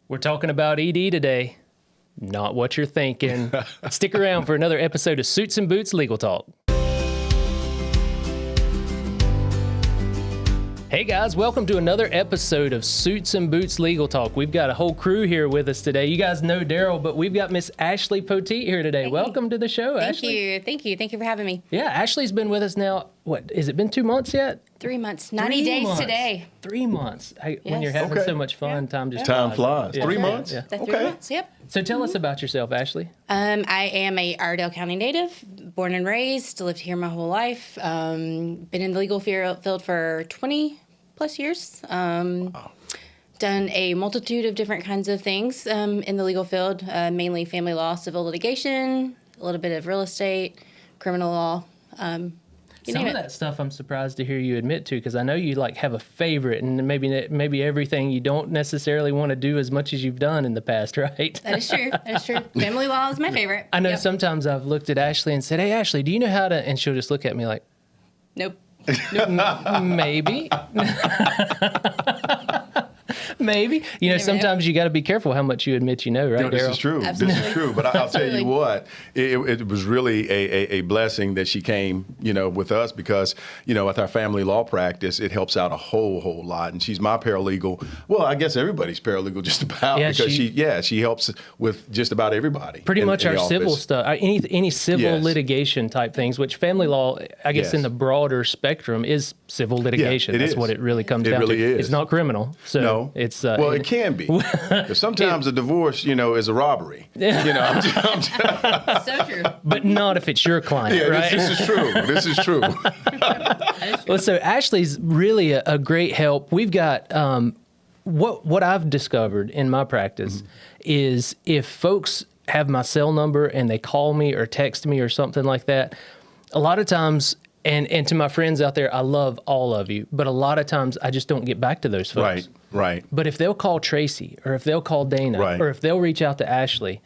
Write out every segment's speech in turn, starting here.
We're talking about E.D. today. Not what you're thinking. Stick around for another episode of Suits and Boots Legal Talk. Hey guys, welcome to another episode of Suits and Boots Legal Talk. We've got a whole crew here with us today. You guys know Daryl, but we've got Miss Ashley Poteet here today. Hey. Welcome to the show, Ashley. Thank you for having me. Yeah, Ashley's been with us now, what, has it been 2 months yet? 3 months, 90 days today. 3 months. When Yes. you're having Okay. so much fun, time just Time flies. Yeah. 3 months? Yeah. The 3 Okay. months, yep. So tell us about yourself, Ashley. I am a Iredell County native, born and raised, lived here my whole life. Been in the legal field for 20 plus years. Done a multitude of different kinds of things in the legal field, mainly family law, civil litigation, a little bit of real estate, criminal law. Some of that stuff I'm surprised to hear you admit to, because I know you like have a favorite, and maybe everything you don't necessarily want to do as much as you've done in the past, right? That is true. Family law is my favorite. I know Yep. Sometimes I've looked at Ashley and said, "Hey, Ashley, do you know how to?" And she'll just look at me like, Nope. "Maybe." Maybe. You know, never know. sometimes you got to be careful how much you admit you know, right, No, this Daryl? is true. Absolutely. This is true. But I'll tell you Absolutely. what, it was really a blessing that she came, with us because, with our family law practice, it helps out a whole lot. And she's my paralegal. Well, I guess everybody's paralegal just about Yeah, because she helps with just about everybody. Pretty in- much in the our civil office. stuff, any civil Yes. litigation type things, which family law, I guess Yes. in the broader spectrum, is civil litigation. it That's is. what it really comes It down really to. is. It's not criminal. So No, it's well, it can be. 'Cause sometimes a divorce, is a robbery. I'm So true. but not if it's your client, yeah, right? this is true. This is true. Well, so Ashley's really a great help. We've got what I've discovered in my practice is if folks have my cell number and they call me or text me or something like that, a lot of times, and to my friends out there, I love all of you, but a lot of times I just don't get back to those folks. Right. But if they'll call Tracy or if they'll call Dana Right. or if they'll reach out to Ashley,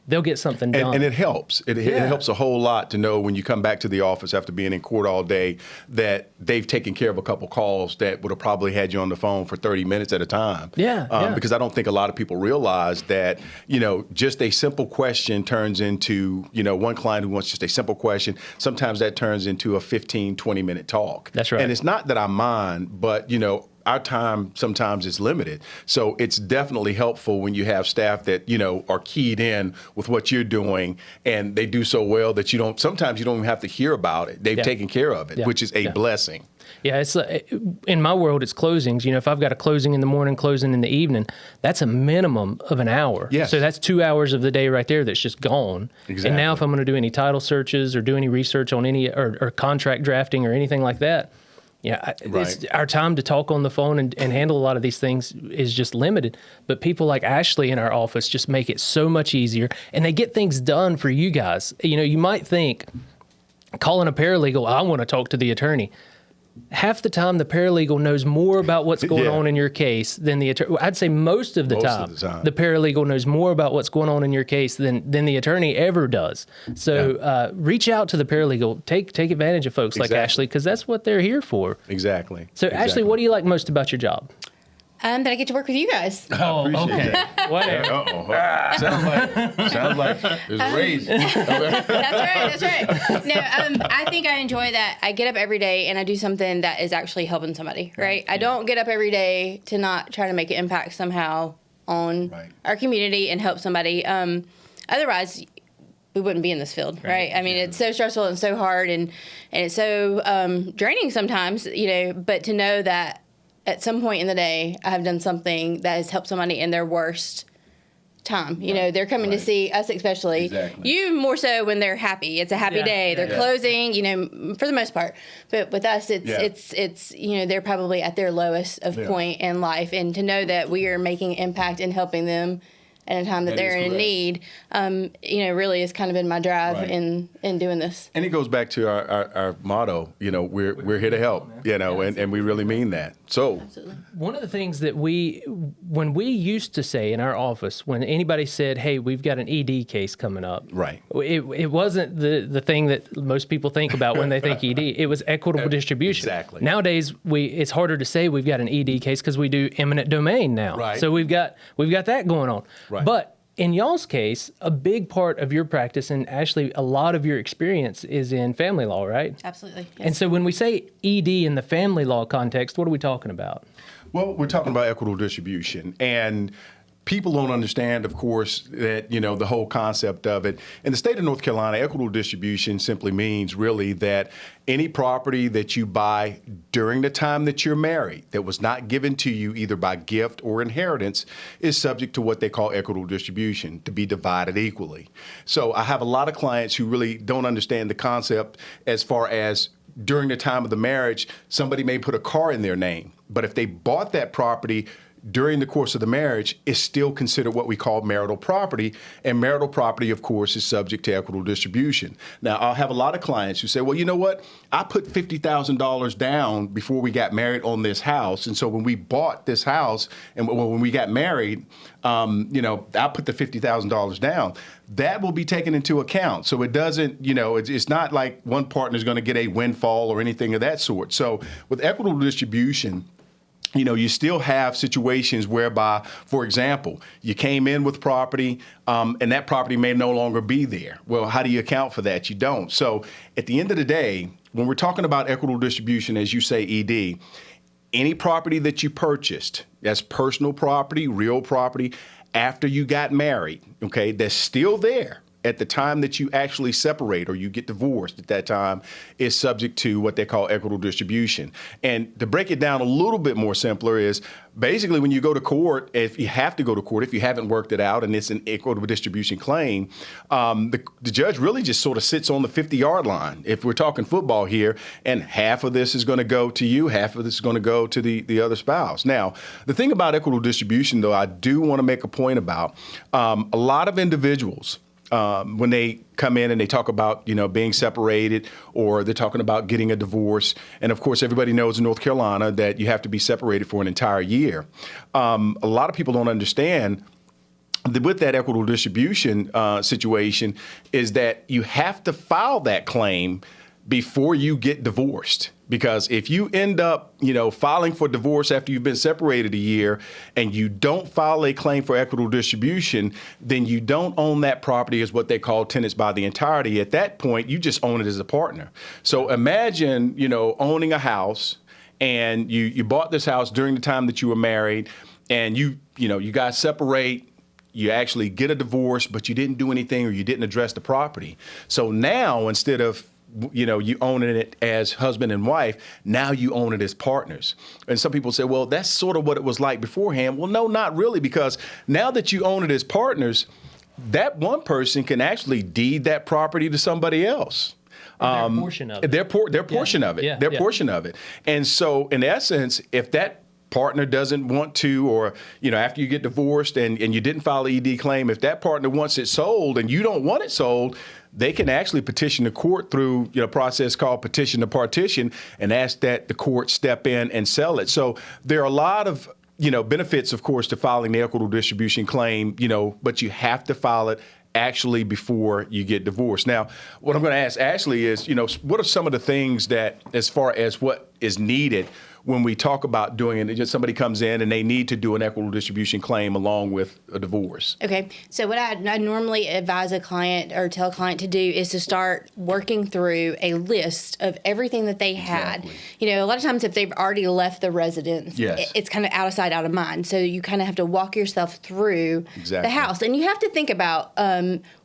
they'll get something done. And it helps. It helps a whole lot to know when you come back to the office after being in court all day that they've taken care of a couple calls that would have probably had you on the phone for 30 minutes at a time. Yeah. Because I don't think a lot of people realize that, just a simple question turns into, one client who wants just a simple question. Sometimes that turns into a 15, 20-minute talk. That's right. And it's not that I mind, but, our time sometimes is limited. So it's definitely helpful when you have staff that, are keyed in with what you're doing and they do so well that sometimes you don't even have to hear about it. They've taken care of it, which is a blessing. Yeah, it's in my world, it's closings. If I've got a closing in the morning, closing in the evening, that's a minimum of an hour. Yes. So that's 2 hours of the day right there that's just gone. Exactly. And now if I'm going to do any title searches or do any research on any or contract drafting or anything like that, Right. our time to talk on the phone and handle a lot of these things is just limited. But people like Ashley in our office just make it so much easier, and they get things done for you guys. You might think calling a paralegal, I want to talk to the attorney. Half the time, the paralegal knows more about what's going Yeah. on in your case than the attorney. I'd say most of the time, time. the paralegal knows more about what's going on in your case than the attorney ever does. So reach out to the paralegal. Take advantage of folks like Exactly. Ashley, because that's what they're here for. Exactly. So, Ashley, what do you like most about your job? That I get to work with you guys. Oh, Appreciate okay. Whatever. Sounds like there's raised. That's right. No, I think I enjoy that. I get up every day and I do something that is actually helping somebody, right? I don't get up every day to not try to make an impact somehow on our community and help somebody. Otherwise, we wouldn't be in this field, right? I mean, it's so stressful and so hard and it's so draining sometimes, but to know that at some point in the day, I have done something that has helped somebody in their worst time. They're coming to see us, especially. Exactly. You more so when they're happy. It's a happy day. They're closing, for the most part. But with us, it's they're probably at their lowest of point in life. And to know that we are making an impact and helping them at a time that That they're is in correct. need, really has kind of been my drive Right. in doing this. And it goes back to our motto, we're here to help, and we really mean that. So Absolutely. One of the things that when we used to say in our office, when anybody said, "Hey, we've got an ED case coming up," Right. it wasn't the thing that most people think about when they think ED. It was equitable distribution. Exactly. Nowadays, it's harder to say we've got an ED case because we do eminent domain now. Right. So we've got that going on. Right. But in y'all's case, a big part of your practice and actually a lot of your experience is in family law, right? Absolutely. Yes. And so when we say ED in the family law context, what are we talking about? Well, we're talking about equitable distribution, and people don't understand, of course, that, the whole concept of it. In the state of North Carolina, equitable distribution simply means really that any property that you buy during the time that you're married that was not given to you either by gift or inheritance is subject to what they call equitable distribution, to be divided equally. So I have a lot of clients who really don't understand the concept as far as during the time of the marriage, somebody may put a car in their name, but if they bought that property during the course of the marriage, is still considered what we call marital property. And marital property, of course, is subject to equitable distribution. Now, I'll have a lot of clients who say, well, you know what? I put $50,000 down before we got married on this house. And so when we bought this house and when we got married, I put the $50,000 down. That will be taken into account. So it doesn't, it's not like one partner is going to get a windfall or anything of that sort. So with equitable distribution, you still have situations whereby, for example, you came in with property and that property may no longer be there. Well, how do you account for that? You don't. So at the end of the day, when we're talking about equitable distribution, as you say, ED, any property that you purchased, that's personal property, real property, after you got married, okay, that's still there at the time that you actually separate or you get divorced at that time is subject to what they call equitable distribution. And to break it down a little bit more simpler is basically when you go to court, if you have to go to court, if you haven't worked it out and it's an equitable distribution claim, the judge really just sort of sits on the 50-yard line. If we're talking football here, and half of this is going to go to you, half of this is going to go to the other spouse. Now, the thing about equitable distribution, though, I do want to make a point about a lot of individuals, when they come in and they talk about, being separated or they're talking about getting a divorce. And of course, everybody knows in North Carolina that you have to be separated for an entire year. A lot of people don't understand that with that equitable distribution situation is that you have to file that claim before you get divorced. Because if you end up, filing for divorce after you've been separated a year and you don't file a claim for equitable distribution, then you don't own that property as what they call tenants by the entirety. At that point, you just own it as a partner. So imagine, owning a house and you bought this house during the time that you were married and you guys separate. You actually get a divorce, but you didn't do anything or you didn't address the property. So now instead of you owning it as husband and wife, now you own it as partners. And some people say, well, that's sort of what it was like beforehand. Well, no, not really, because now that you own it as partners, that one person can actually deed that property to somebody else. Their portion of it. Their portion of it. Yeah. Their portion of it. And so in essence, if that partner doesn't want to, or, after you get divorced and you didn't file an ED claim, if that partner wants it sold and you don't want it sold, they can actually petition the court through a process called petition to partition and ask that the court step in and sell it. So there are a lot of benefits, of course, to filing the equitable distribution claim, but you have to file it actually before you get divorced. Now, what I'm going to ask Ashley is, what are some of the things that, as far as what is needed when we talk about doing it, just somebody comes in and they need to do an equitable distribution claim along with a divorce? Okay, so what I normally advise a client or tell a client to do is to start working through a list of everything that they had. Exactly. A lot of times if they've already left the residence, Yes. it's kind of out of sight, out of mind. So you kind of have to walk yourself through Exactly. the house. And you have to think about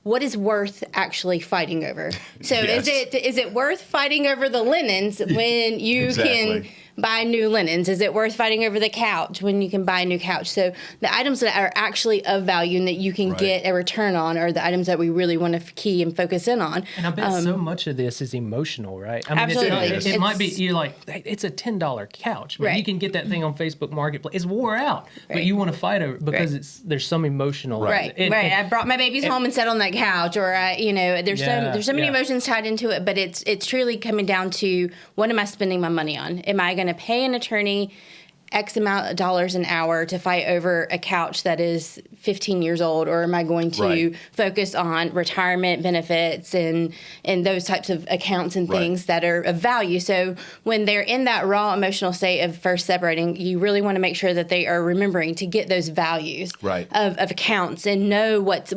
what is worth actually fighting over. So Yes. is it worth fighting over the linens when you Exactly. can buy new linens? Is it worth fighting over the couch when you can buy a new couch? So the items that are actually of value and that you can get a return on are the items that we really want to key and focus in on. And I bet so much of this is emotional, right? I mean, Absolutely. it might be, you're like, hey, it's a $10 couch, but you can get that thing on Facebook Marketplace. It's wore out, but you want to fight over it because there's some emotional. Right. I brought my babies home and sat on that couch, or there's so many emotions tied into it. But it's truly coming down to, what am I spending my money on? Am I going to pay an attorney X amount of dollars an hour to fight over a couch that is 15 years old, or am I going to focus on retirement benefits and those types of accounts and things that are of value? So when they're in that raw emotional state of first separating, you really want to make sure that they are remembering to get those values of accounts and know what's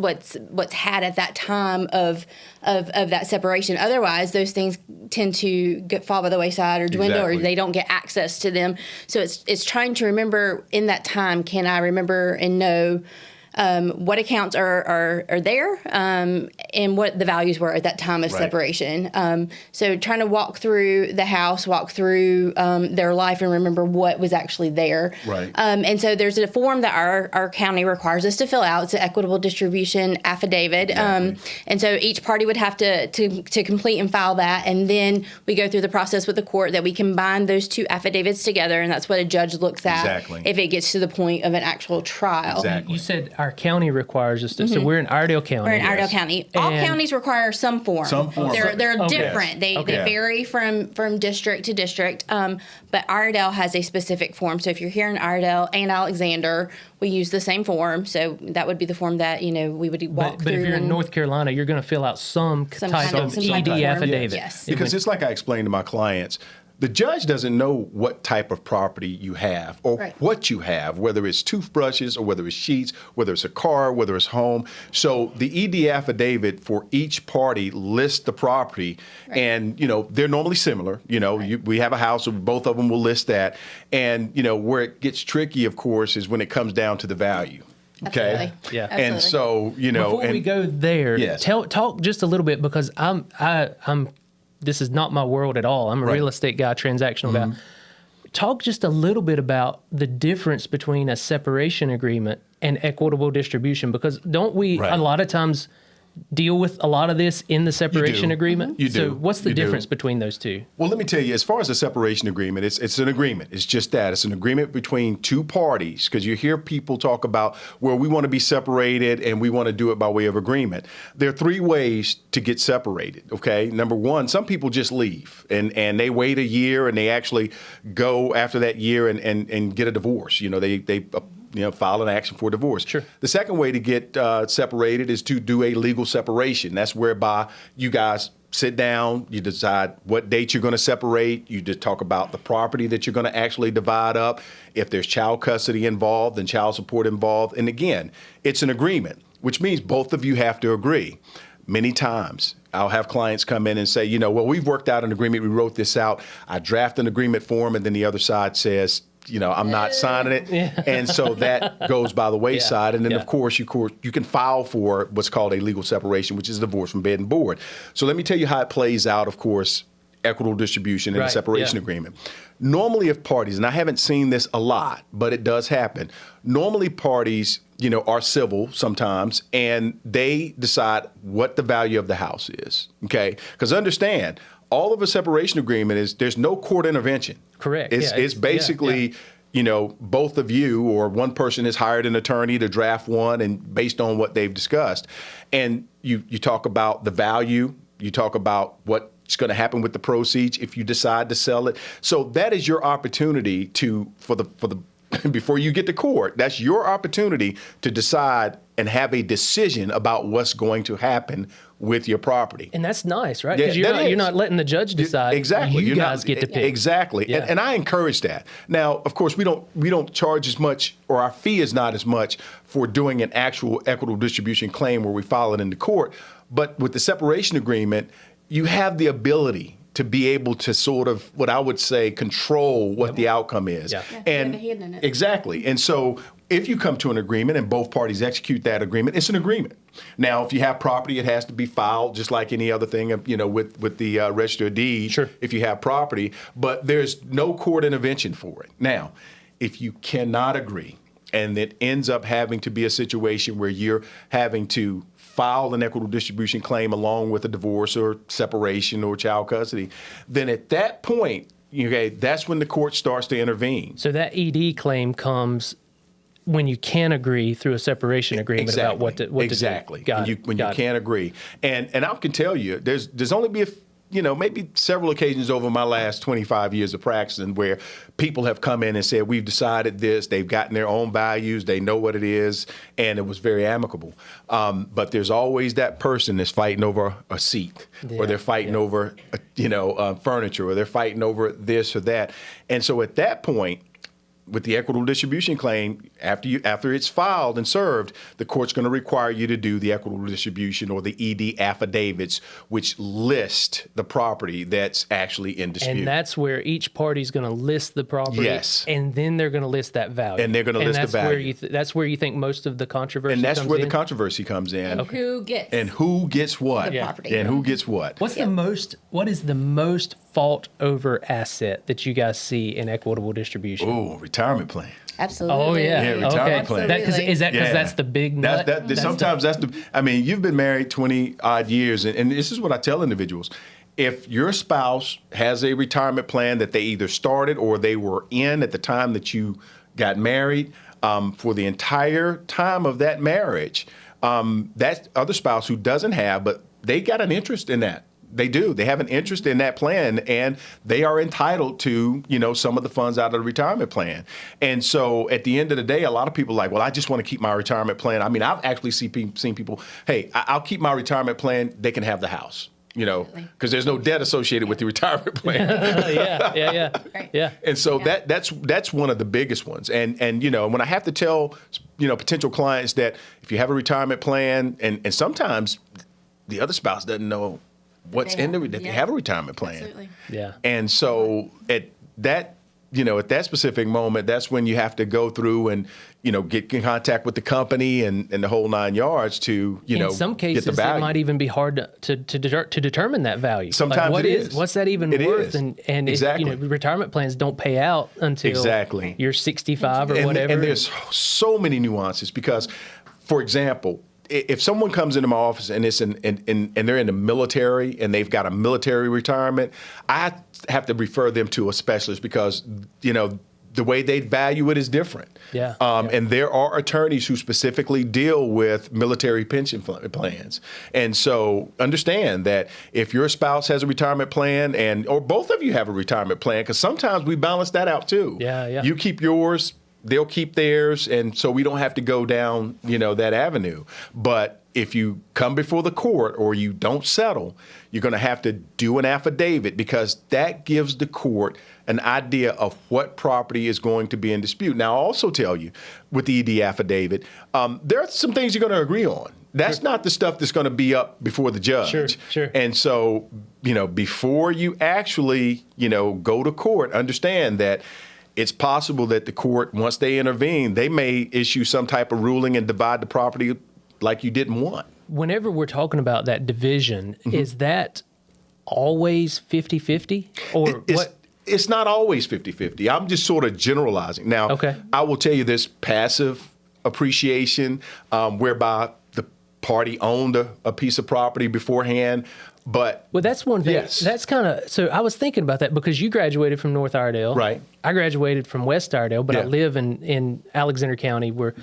had at that time of that separation. Otherwise, those things tend to fall by the wayside or dwindle, or they don't get access to them. So it's trying to remember in that time, can I remember and know what accounts are there and what the values were at that time of separation. So trying to walk through the house, walk through their life, and remember what was actually there. And so there's a form that our county requires us to fill out. It's an equitable distribution affidavit. And so each party would have to complete and file that. And then we go through the process with the court that we combine those two affidavits together. And that's what a judge looks at if it gets to the point of an actual trial. You said our county requires us to, so we're in Iredell County. We're in Iredell County. All counties require some form. They're different. They vary from district to district. But Iredell has a specific form. So if you're here in Iredell and Alexander, we use the same form. So that would be the form that we would walk through. But if you're in North Carolina, you're going to fill out some type of E.D. affidavit. Yes. Because it's like I explained to my clients, the judge doesn't know what type of property you have or what you have, whether it's toothbrushes or whether it's sheets, whether it's a car, whether it's home. So the E.D. affidavit for each party lists the property, and they're normally similar. We have a house, so both of them will list that. And where it gets tricky, of course, is when it comes down to the value. Okay. Absolutely. Yeah. And so before we go there, talk just a little bit, because I'm this is not my world at all. I'm a real estate guy, transactional guy. Talk just a little bit about the difference between a separation agreement and equitable distribution, because don't we a lot of times deal with a lot of this in the separation agreement? You do. So what's the difference between those two? Well, let me tell you, as far as a separation agreement, it's an agreement. It's just that. It's an agreement between two parties, because you hear people talk about, well, we want to be separated and we want to do it by way of agreement. There are three ways to get separated, okay? Number one, some people just leave and they wait a year and they actually go after that year and get a divorce. They file an action for divorce. Sure. The second way to get separated is to do a legal separation. That's whereby you guys sit down, you decide what date you're going to separate, you just talk about the property that you're going to actually divide up. If there's child custody involved and child support involved. And again, it's an agreement, which means both of you have to agree. Many times I'll have clients come in and say, well, we've worked out an agreement, we wrote this out, I draft an agreement form, and then the other side says, I'm not signing it. And so that goes by the wayside. And then, of course, you can file for what's called a legal separation, which is divorce from bed and board. So let me tell you how it plays out, of course, equitable distribution and a separation agreement. Normally, if parties, and I haven't seen this a lot, but it does happen, normally parties, are civil sometimes, and they decide what the value of the house is, okay? Because understand, all of a separation agreement is there's no court intervention. Correct. It's basically, both of you or one person has hired an attorney to draft one, and based on what they've discussed. And you talk about the value, you talk about what's going to happen with the proceeds if you decide to sell it. So that is your opportunity for the before you get to court, that's your opportunity to decide and have a decision about what's going to happen with your property. And that's nice, right? Because you're not letting the judge decide. Exactly. You guys get to pick. Exactly. Yeah. And I encourage that. Now, of course, we don't charge as much, or our fee is not as much for doing an actual equitable distribution claim where we file it into court. But with the separation agreement, you have the ability to be able to sort of, what I would say, control what the outcome is. And have a hand in it. Exactly. And so if you come to an agreement and both parties execute that agreement, it's an agreement. Now, if you have property, it has to be filed just like any other thing, with the Register of Deeds. Sure. If you have property, but there's no court intervention for it. Now, if you cannot agree, and it ends up having to be a situation where you're having to file an equitable distribution claim along with a divorce or separation or child custody, then at that point, okay, that's when the court starts to intervene. So that ED claim comes when you can agree through a separation agreement about what to exactly. do. Got When you can't agree. And I can tell you, there's only be maybe several occasions over my last 25 years of practicing where people have come in and said, we've decided this, they've gotten their own values, they know what it is, and it was very amicable. But there's always that person that's fighting over a seat, or they're fighting over, furniture, or they're fighting over this or that. And so at that point, with the equitable distribution claim, after it's filed and served, the court's going to require you to do the equitable distribution or the ED affidavits, which list the property that's actually in dispute. And that's where each party's going to list the property. Yes. And then they're going to list that value. And they're going to list the value. That's where you think most of the controversy and that's comes where in? the controversy comes in. And who gets And who gets what? the property. And who gets what? What is the most fought over asset that you guys see in equitable distribution? Oh, retirement plan. Absolutely. Oh yeah, Yeah, retirement plan. Absolutely. Is that because Yeah. that's the big nut? You've been married 20 odd years, and this is what I tell individuals. If your spouse has a retirement plan that they either started or they were in at the time that you got married, for the entire time of that marriage, that other spouse who doesn't have, but they got an interest in that. They do. They have an interest in that plan, and they are entitled to, some of the funds out of the retirement plan. And so at the end of the day, a lot of people are like, well, I just want to keep my retirement plan. I mean, I've actually seen people, hey, I'll keep my retirement plan. They can have the house, because there's no debt associated with the retirement plan. yeah. Right. Yeah. And so that's one of the biggest ones. And when I have to tell, potential clients that if you have a retirement plan, and sometimes the other spouse doesn't know what's They in have- that they yeah. have a retirement plan. Absolutely. Yeah. And so at that specific moment, that's when you have to go through and, get in contact with the company and the whole 9 yards to, In some cases, get the it value. might even be hard to determine that value. Sometimes what it is. What's that even It worth? is. And Exactly. if, retirement plans don't pay out until Exactly. you're 65 or and, whatever. And there's so many nuances because, for example, if someone comes into my office and it's and they're in the military and they've got a military retirement, I have to refer them to a specialist because, the way they value it is different. Yeah. And there are attorneys who specifically deal with military pension plans. And so understand that if your spouse has a retirement plan or both of you have a retirement plan, because sometimes we balance that out too. Yeah. You keep yours, they'll keep theirs, and so we don't have to go down, that avenue. But if you come before the court or you don't settle, you're going to have to do an affidavit because that gives the court an idea of what property is going to be in dispute. Now, I'll also tell you with the ED affidavit, there are some things you're going to agree on. That's not the stuff that's going to be up before the judge. Sure. And so, before you actually, go to court, understand that it's possible that the court, once they intervene, they may issue some type of ruling and divide the property like you didn't want. Whenever we're talking about that division, is that always 50-50? Or what? It's not always 50-50. I'm just sort of generalizing. Now, Okay. I will tell you this passive appreciation, whereby the party owned a piece of property beforehand. But Well, that's one thing. Yes. That's kind of, so I was thinking about that because you graduated from North Iredell. Right. I graduated from West Iredell, but I Yeah. live in Alexander County where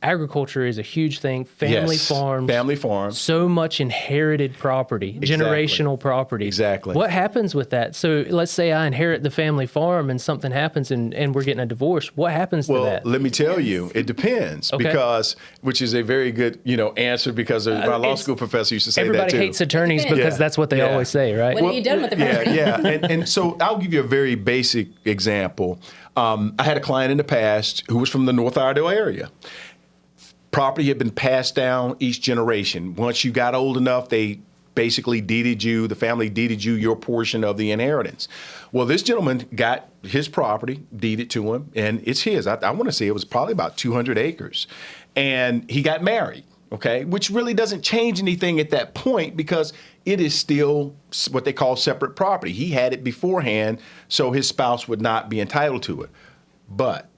agriculture is a huge thing. Family Yes. farms. Family farms. So much inherited property, generational property. Exactly. What happens with that? So let's say I inherit the family farm and something happens and we're getting a divorce. What happens to Well, that? let me tell you, it depends Okay. because, which is a very good, answer because my law it's- school professor used to say Everybody that too. hates attorneys because Yeah. that's what they Yeah. always say, right? What have you done with the property? Yeah. And so I'll give you a very basic example. I had a client in the past who was from the North Iredell area. Property had been passed down each generation. Once you got old enough, they basically the family deeded you your portion of the inheritance. Well, this gentleman got his property deeded to him, and it's his. I want to say it was probably about 200 acres. And he got married, okay, which really doesn't change anything at that point because it is still what they call separate property. He had it beforehand, so his spouse would not be entitled to it. But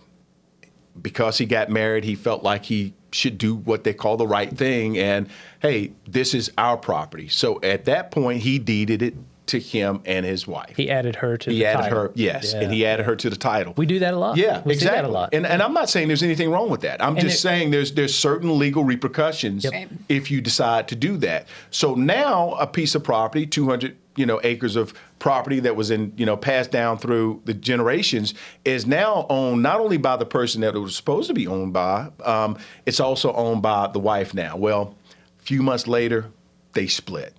because he got married, he felt like he should do what they call the right thing. And, hey, this is our property. So at that point, he deeded it to him and his wife. He added her to the He added title. her, yes, Yeah. and he added her to the title. We do that a lot. Yeah, we exactly. see that a lot. And I'm not saying there's anything wrong with that. I'm just saying there's certain legal repercussions Yep. if you decide to do that. So now a piece of property, 200 acres of property that was passed down through the generations is now owned not only by the person that it was supposed to be owned by, it's also owned by the wife now. Well, a few months later, they split.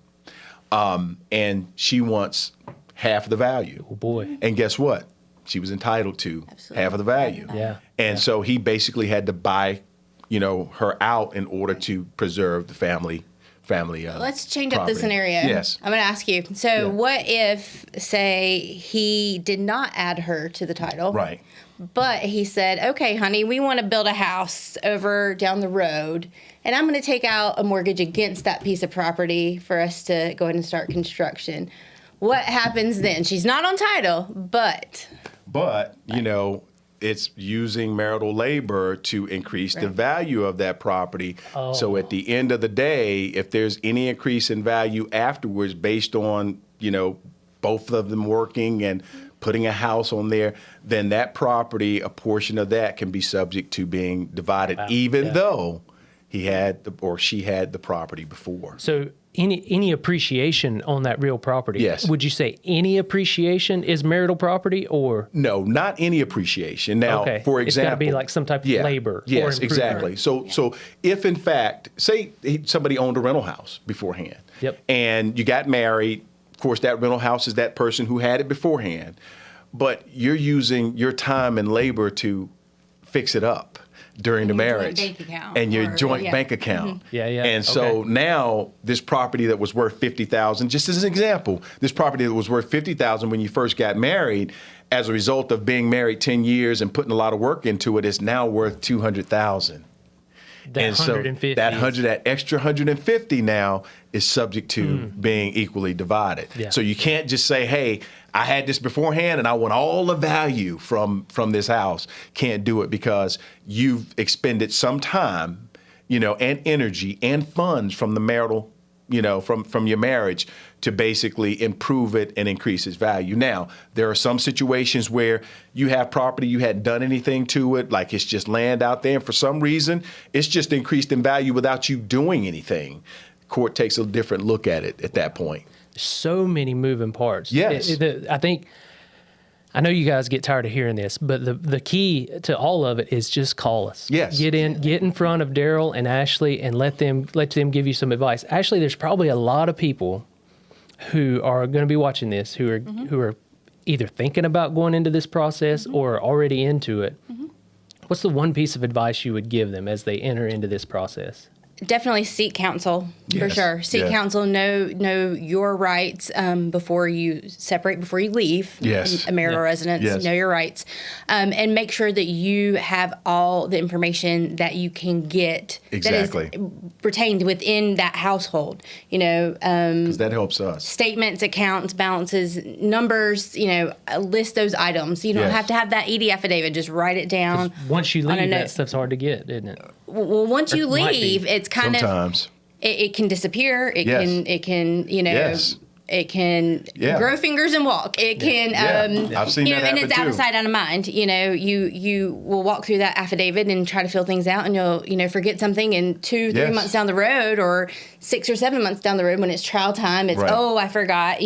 And she wants half of the value. Oh, boy. And guess what? She was entitled to half of the value. Yeah. And so he basically had to buy, her out in order to preserve the family. Let's change up the property. scenario. Yes. I'm going to ask you. So, what if, say, he did not add her to the title? Right. But he said, okay, honey, we want to build a house over down the road, and I'm going to take out a mortgage against that piece of property for us to go ahead and start construction. What happens then? She's not on title, but it's using marital labor to increase the value of that property. Oh. So at the end of the day, if there's any increase in value afterwards based on, both of them working and putting a house on there, then that property, a portion of that can be subject to being divided, even though he had she had the property before. So any appreciation on that real property, Yes. would you say any appreciation is marital property or? No, not any appreciation. Now, Okay. for It's example, gotta be like some type of labor or Yes, improvement. exactly. So if in fact, say somebody owned a rental house beforehand, Yep. and you got married, of course, that rental house is that person who had it beforehand, but you're using your time and labor to fix it up during the your joint marriage bank account and your or- joint yeah. bank account. Yeah, yeah. And so Okay. now this property that was worth $50,000, just as an example, this property that was worth $50,000 when you first got married, as a result of being married 10 years and putting a lot of work into it, is now worth $200,000. That And so 150 that extra 150 now is subject to being equally divided. Yeah. So you can't just say, hey, I had this beforehand and I want all the value from this house. Can't do it because you've expended some time, and energy and funds from the marital, from your marriage to basically improve it and increase its value. Now, there are some situations where you have property, you hadn't done anything to it, like it's just land out there, and for some reason, it's just increased in value without you doing anything. Court takes a different look at it at that point. So many moving parts. Yes. I know you guys get tired of hearing this, but the key to all of it is just call us. Yes. Get in front of Daryl and Ashley and let them give you some advice. Ashley, there's probably a lot of people who are going to be watching this who are either thinking about going into this process or are already into it. What's the one piece of advice you would give them as they enter into this process? Definitely seek counsel for Yes. sure. Seek Yeah. counsel. Know your rights before you separate, before you leave Yes. a marital residence. Yes. Know your rights, and make sure that you have all the information that you can get Exactly. that is retained within that household. Because that helps us. Statements, accounts, balances, numbers. List those items. You don't Yes. have to have that ED affidavit. Just write it down. Once you on a leave, note. that stuff's hard to get, isn't it? Well, once you Might be. leave, it's kind of Sometimes. it can disappear. It Yes. can Yes. it can Yeah. grow fingers and walk. It can Yeah. I've seen that and happen it's out of too. sight, out of mind. You will walk through that affidavit and try to fill things out, and you'll forget something, and 2-3 Yes. months down the road, or 6 or 7 months down the road, when it's trial time, it's Right. oh, I forgot.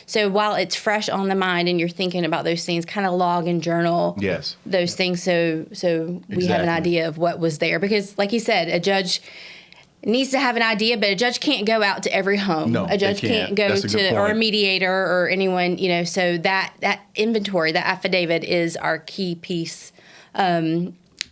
So while it's fresh on the mind and you're thinking about those things, kind of log and journal Yes. those things, so we have an Exactly. idea of what was there. Because like you said, a judge needs to have an idea, but a judge can't go out to every home. No, A judge they can't. go That's a good to, or a point. mediator or anyone, so that inventory, that affidavit is our key piece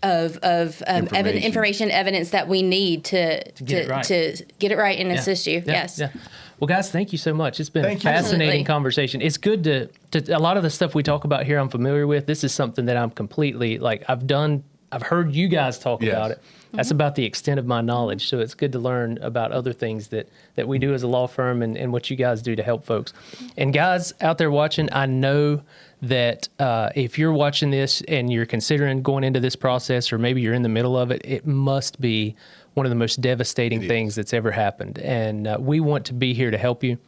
information, evidence that we need to get it right and assist you. Yeah. Yes. Yeah. Well, guys, thank you so much. It's been a Thank you. fascinating Absolutely. conversation. It's good to a lot of the stuff we talk about here I'm familiar with. This is something that I'm completely I've heard you guys talk Yes. about it. That's about the extent of my knowledge. So it's good to learn about other things that we do as a law firm and what you guys do to help folks. And guys out there watching, I know that if you're watching this and you're considering going into this process, or maybe you're in the middle of it, it must be one of the most devastating things that's ever happened. And we want to be here to help you.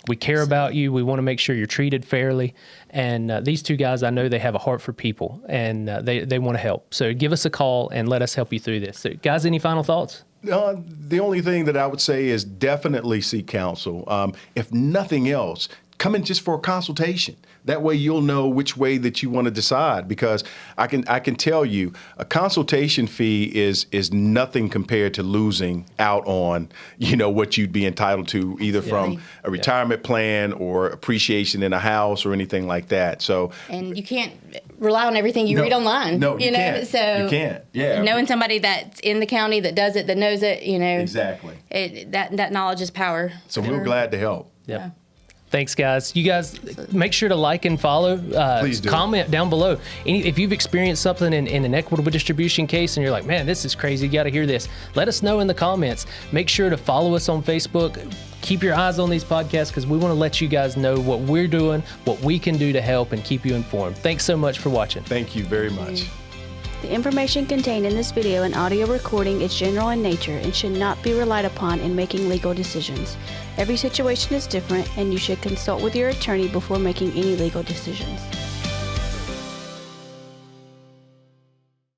We care about you. We want to make sure you're treated fairly. And these two guys, I know they have a heart for people, and they want to help. So give us a call and let us help you through this. So, guys, any final thoughts? The only thing that I would say is definitely seek counsel. If nothing else, come in just for a consultation. That way you'll know which way that you want to decide, because I can tell you a consultation fee is nothing compared to losing out on, what you'd be entitled to either from a retirement plan or appreciation in a house or anything like that. So, And you can't rely on everything you read online. No, you can't. So you can't. Yeah. knowing somebody that's in the county that does it, that knows it, Exactly. That knowledge is power. So we're glad to help. Yeah. Thanks, guys. You guys make sure to like and follow. Please do. Comment down below. If you've experienced something in an equitable distribution case and you're like, man, this is crazy, you got to hear this, let us know in the comments. Make sure to follow us on Facebook. Keep your eyes on these podcasts, because we want to let you guys know what we're doing, what we can do to help and keep you informed. Thanks so much for watching. Thank you very much. The information contained in this video and audio recording is general in nature and should not be relied upon in making legal decisions. Every situation is different, and you should consult with your attorney before making any legal decisions.